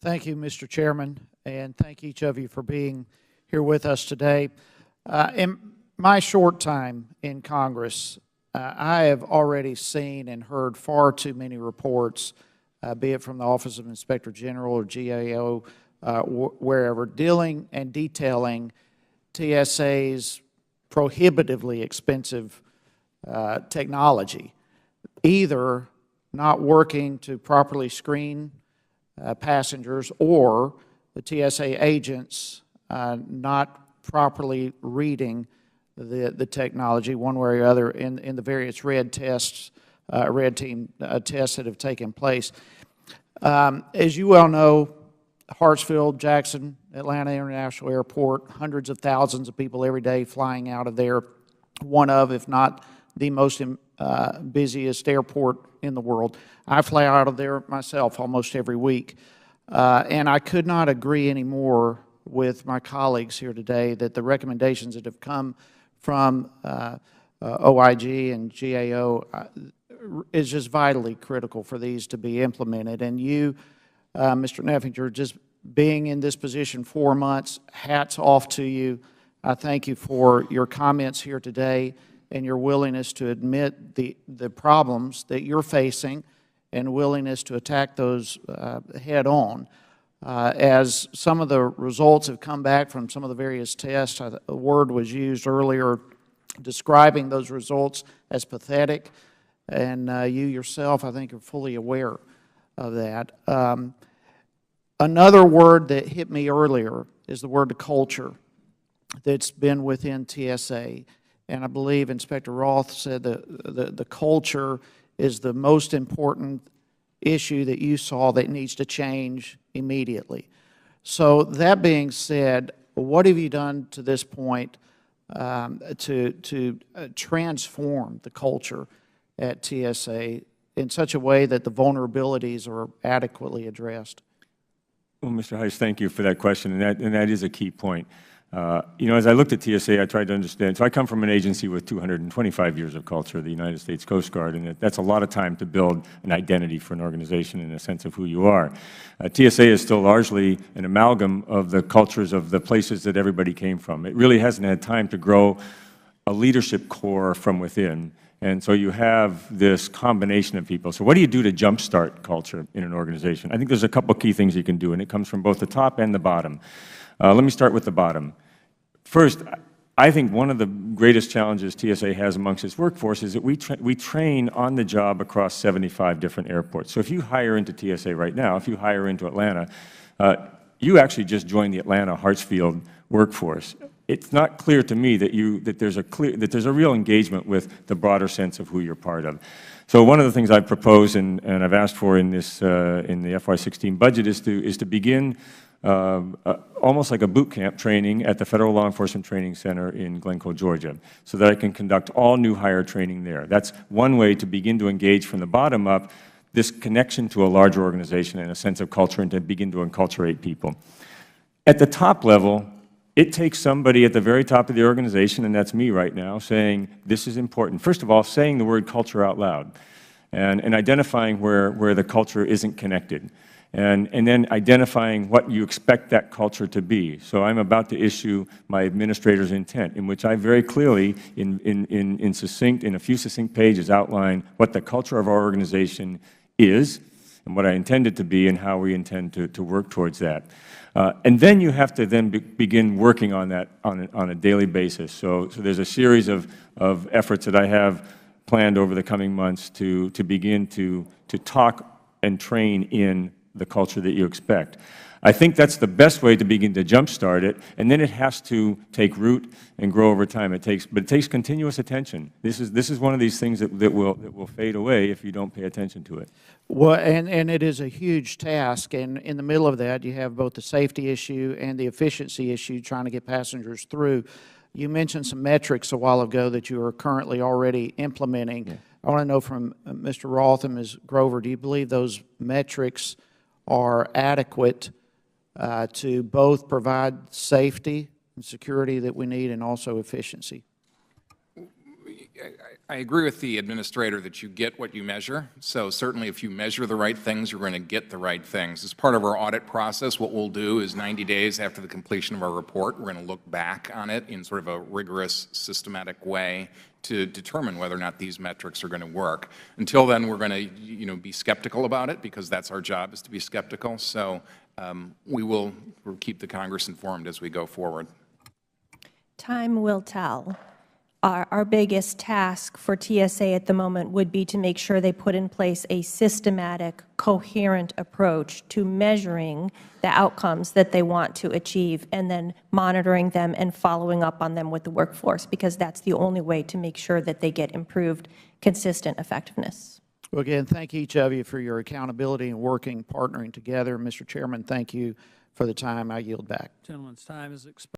Thank you, Mr. Chairman, and thank each of you for being here with us today. In my short time in Congress, I have already seen and heard far too many reports, be it from the Office of Inspector General or GAO, wherever, dealing and detailing TSA's prohibitively expensive technology, either not working to properly screen passengers, or the TSA agents not properly reading the technology one way or other in the various red team tests that have taken place. As you well know, Hartsfield, Jackson, Atlanta International Airport, hundreds of thousands of people every day flying out of there, one of, if not the most busiest airport in the world. I fly out of there myself almost every week. And I could not agree any more with my colleagues here today that the recommendations that have come from OIG and GAO is just vitally critical for these to be implemented. And you, Mr. Neffinger, just being in this position 4 months, hats off to you. I thank you for your comments here today and your willingness to admit the problems that you're facing and willingness to attack those head on. As some of the results have come back from some of the various tests, a word was used earlier describing those results as pathetic, and you yourself, I think, are fully aware of that. Another word that hit me earlier is the word culture that's been within TSA. And I believe Inspector Roth said that the culture is the most important issue that you saw that needs to change immediately. So that being said, what have you done to this point to transform the culture at TSA in such a way that the vulnerabilities are adequately addressed? Well, Mr. Hice, thank you for that question, and that is a key point. You know, as I looked at TSA, I tried to understand. So I come from an agency with 225 years of culture, the United States Coast Guard, and that's a lot of time to build an identity for an organization and a sense of who you are. TSA is still largely an amalgam of the cultures of the places that everybody came from. It really hasn't had time to grow a leadership core from within. And so you have this combination of people. So what do you do to jumpstart culture in an organization? I think there's a couple key things you can do, and it comes from both the top and the bottom. Let me start with the bottom. First, I think one of the greatest challenges TSA has amongst its workforce is that we train on the job across 75 different airports. So if you hire into TSA right now, if you hire into Atlanta, you actually just joined the Atlanta Hartsfield workforce. It's not clear to me that there's a real engagement with the broader sense of who you're part of. So one of the things I've proposed and I've asked for in this in the FY16 budget is to begin almost like a boot camp training at the Federal Law Enforcement Training Center in Glencoe, Georgia, so that I can conduct all new hire training there. That's one way to begin to engage from the bottom up this connection to a larger organization and a sense of culture, and to begin to enculturate people. At the top level, it takes somebody at the very top of the organization, and that's me right now, saying this is important. First of all, saying the word culture out loud and identifying where the culture isn't connected. And then identifying what you expect that culture to be. So I'm about to issue my administrator's intent, in which I very clearly, in a few succinct pages, outline what the culture of our organization is, and what I intend it to be, and how we intend to work towards that. And then you have to then begin working on that on a daily basis. So there's a series of efforts that I have planned over the coming months to begin to talk and train in the culture that you expect. I think that's the best way to begin to jumpstart it, and then it has to take root and grow over time. But it takes continuous attention. This is one of these things that will fade away if you don't pay attention to it. Well, and it is a huge task, and in the middle of that, you have both the safety issue and the efficiency issue trying to get passengers through. You mentioned some metrics a while ago that you are currently already implementing. Yeah. I want to know from Mr. Roth and Ms. Grover, do you believe those metrics are adequate to both provide safety and security that we need, and also efficiency? I agree with the administrator that you get what you measure. So certainly if you measure the right things, you're going to get the right things. As part of our audit process, what we'll do is 90 days after the completion of our report, we're going to look back on it in sort of a rigorous, systematic way to determine whether or not these metrics are going to work. Until then, we're going to be skeptical about it, because that's our job, is to be skeptical. So we'll keep the Congress informed as we go forward. Time will tell. Our biggest task for TSA at the moment would be to make sure they put in place a systematic, coherent approach to measuring the outcomes that they want to achieve, and then monitoring them and following up on them with the workforce, because that's the only way to make sure that they get improved, consistent effectiveness. Well, again, thank each of you for your accountability and partnering together. Mr. Chairman, thank you for the time. I yield back. Gentleman's time is expired.